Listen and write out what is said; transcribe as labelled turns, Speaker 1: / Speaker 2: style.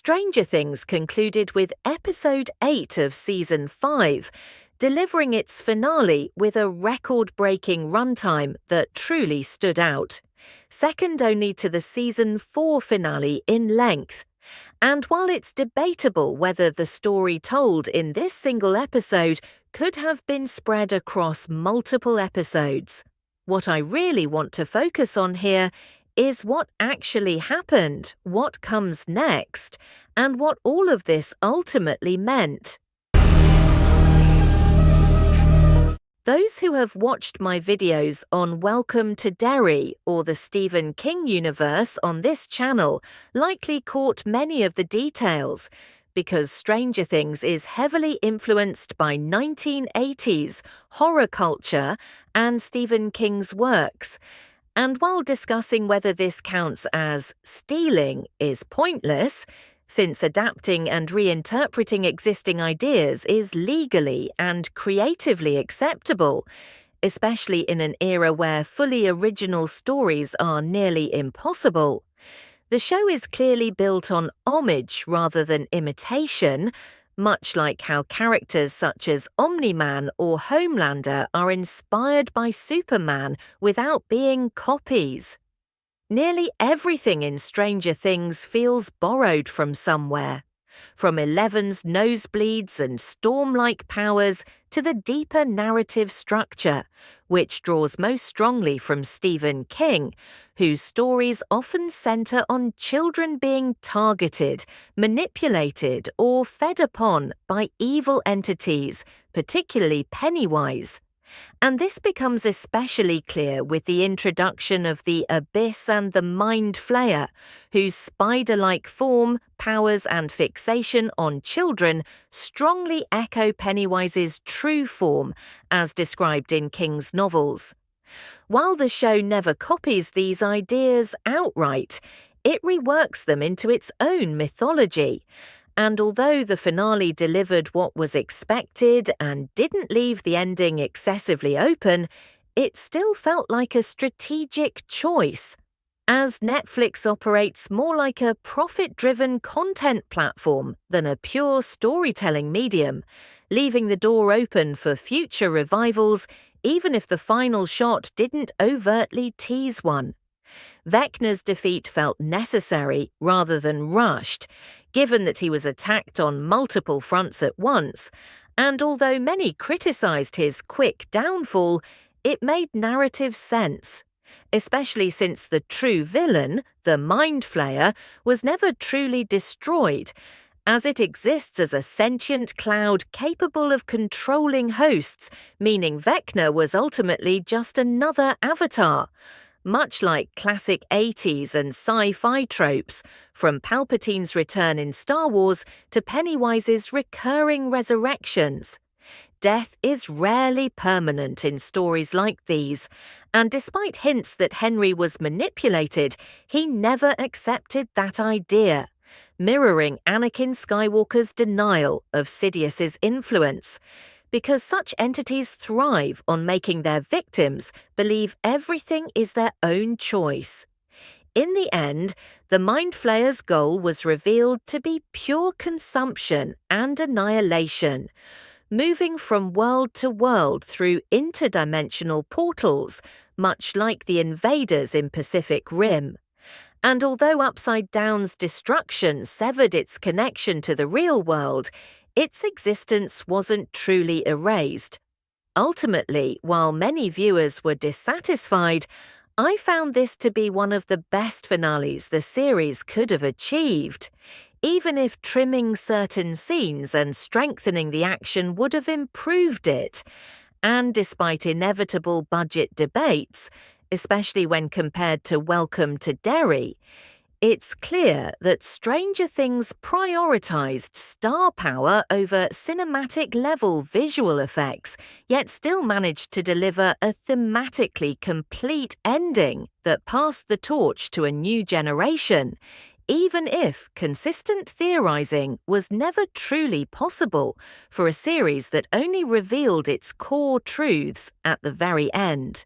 Speaker 1: Stranger Things concluded with Episode 8 of Season 5, delivering its finale with a record-breaking runtime that truly stood out, second only to the Season 4 finale in length. And while it's debatable whether the story told in this single episode could have been spread across multiple episodes, what I really want to focus on here is what actually happened, what comes next, and what all of this ultimately meant. Those who have watched my videos on Welcome to Derry or the Stephen King universe on this channel likely caught many of the details, because Stranger Things is heavily influenced by 1980s horror culture and Stephen King's works. And while discussing whether this counts as stealing is pointless, since adapting and reinterpreting existing ideas is legally and creatively acceptable, especially in an era where fully original stories are nearly impossible, the show is clearly built on homage rather than imitation, much like how characters such as Omni-Man or Homelander are inspired by Superman without being copies. Nearly everything in Stranger Things feels borrowed from somewhere, from Eleven's nosebleeds and storm-like powers to the deeper narrative structure, which draws most strongly from Stephen King, whose stories often center on children being targeted, manipulated, or fed upon by evil entities, particularly Pennywise. And this becomes especially clear with the introduction of the Abyss and the Mind Flayer, whose spider-like form, powers, and fixation on children strongly echo Pennywise's true form, as described in King's novels. While the show never copies these ideas outright, it reworks them into its own mythology. And although the finale delivered what was expected and didn't leave the ending excessively open, it still felt like a strategic choice, as Netflix operates more like a profit-driven content platform than a pure storytelling medium, leaving the door open for future revivals even if the final shot didn't overtly tease one. Vecna's defeat felt necessary rather than rushed, given that he was attacked on multiple fronts at once, and although many criticized his quick downfall, it made narrative sense, especially since the true villain, the Mind Flayer, was never truly destroyed, as it exists as a sentient cloud capable of controlling hosts, meaning Vecna was ultimately just another avatar. Much like classic 80s and sci-fi tropes, from Palpatine's return in Star Wars to Pennywise's recurring resurrections. Death is rarely permanent in stories like these, and despite hints that Henry was manipulated, he never accepted that idea, mirroring Anakin Skywalker's denial of Sidious's influence, because such entities thrive on making their victims believe everything is their own choice. In the end, the Mind Flayer's goal was revealed to be pure consumption and annihilation, moving from world to world through interdimensional portals, much like the invaders in Pacific Rim. And although Upside Down's destruction severed its connection to the real world, its existence wasn't truly erased. Ultimately, while many viewers were dissatisfied, I found this to be one of the best finales the series could have achieved, even if trimming certain scenes and strengthening the action would have improved it. And despite inevitable budget debates, especially when compared to Welcome to Derry, it's clear that Stranger Things prioritized star power over cinematic-level visual effects, yet still managed to deliver a thematically complete ending that passed the torch to a new generation, even if consistent theorizing was never truly possible for a series that only revealed its core truths at the very end.